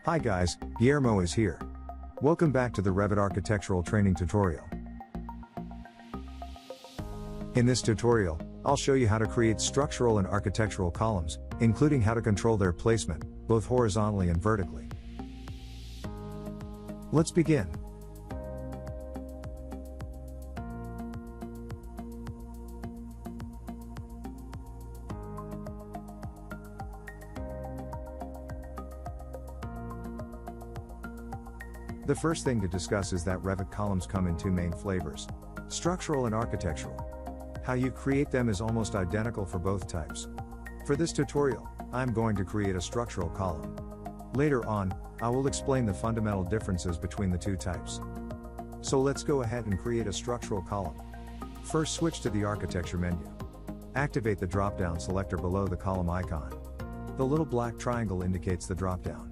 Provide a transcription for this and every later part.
Hi guys, Guillermo is here. Welcome back to the Revit architectural training tutorial. In this tutorial, I'll show you how to create structural and architectural columns, including how to control their placement, both horizontally and vertically. Let's begin. The first thing to discuss is that Revit columns come in two main flavors: structural and architectural. How you create them is almost identical for both types. For this tutorial, I'm going to create a structural column. Later on, I will explain the fundamental differences between the two types. So let's go ahead and create a structural column. First, switch to the architecture menu. Activate the drop-down selector below the column icon. The little black triangle indicates the drop-down.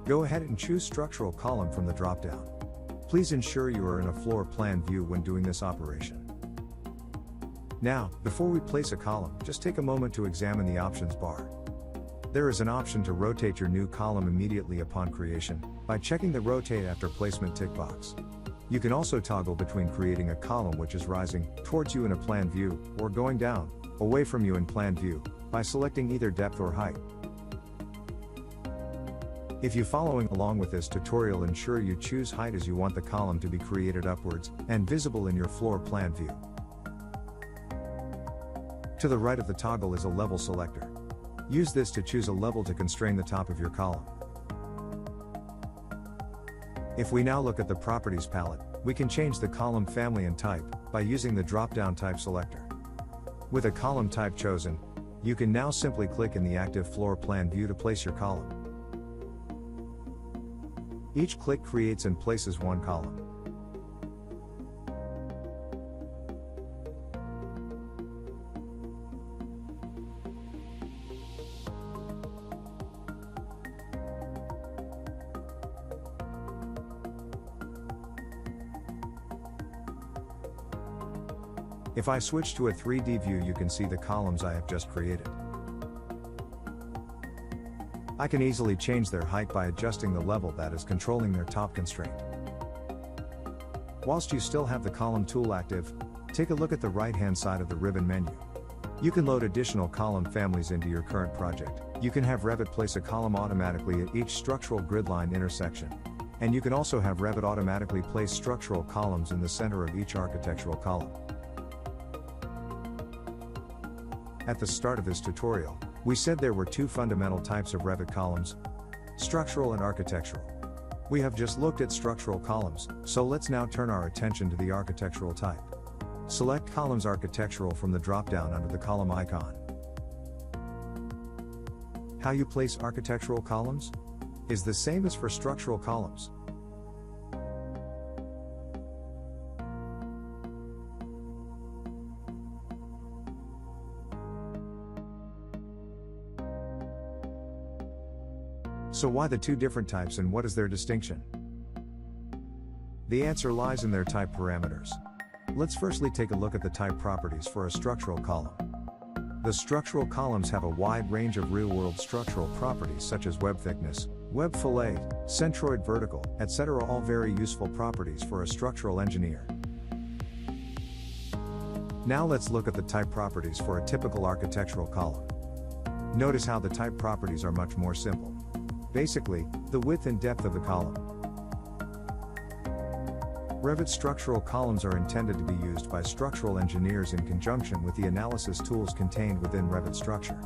Go ahead and choose structural column from the drop-down. Please ensure you are in a floor plan view when doing this operation. Now, before we place a column, just take a moment to examine the options bar. There is an option to rotate your new column immediately upon creation, by checking the rotate after placement tick box. You can also toggle between creating a column which is rising towards you in a plan view, or going down, away from you in plan view, by selecting either depth or height. If you're following along with this tutorial, ensure you choose height as you want the column to be created upwards and visible in your floor plan view. To the right of the toggle is a level selector. Use this to choose a level to constrain the top of your column. If we now look at the properties palette, we can change the column family and type by using the drop-down type selector. With a column type chosen, you can now simply click in the active floor plan view to place your column. Each click creates and places one column. If I switch to a 3D view, you can see the columns I have just created. I can easily change their height by adjusting the level that is controlling their top constraint. Whilst you still have the column tool active, take a look at the right-hand side of the ribbon menu. You can load additional column families into your current project. You can have Revit place a column automatically at each structural grid line intersection. And you can also have Revit automatically place structural columns in the center of each architectural column. At the start of this tutorial, we said there were two fundamental types of Revit columns: structural and architectural. We have just looked at structural columns, so let's now turn our attention to the architectural type. Select Columns Architectural from the drop-down under the column icon. How you place architectural columns is the same as for structural columns. So why the two different types and what is their distinction? The answer lies in their type parameters. Let's firstly take a look at the type properties for a structural column. The structural columns have a wide range of real-world structural properties such as web thickness, web fillet, centroid vertical, etc., all very useful properties for a structural engineer. Now let's look at the type properties for a typical architectural column. Notice how the type properties are much more simple. Basically, the width and depth of the column. Revit structural columns are intended to be used by structural engineers in conjunction with the analysis tools contained within Revit structure.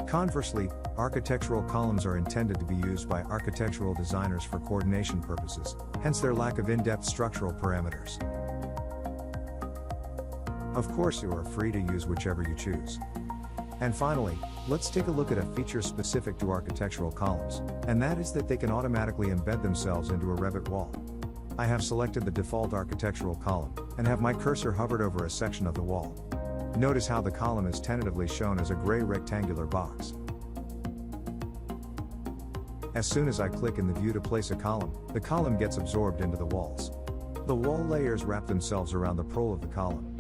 Conversely, architectural columns are intended to be used by architectural designers for coordination purposes, hence their lack of in-depth structural parameters. Of course, you are free to use whichever you choose. And finally, let's take a look at a feature specific to architectural columns, and that is that they can automatically embed themselves into a Revit wall. I have selected the default architectural column, and have my cursor hovered over a section of the wall. Notice how the column is tentatively shown as a gray rectangular box. As soon as I click in the view to place a column, the column gets absorbed into the walls. The wall layers wrap themselves around the pole of the column.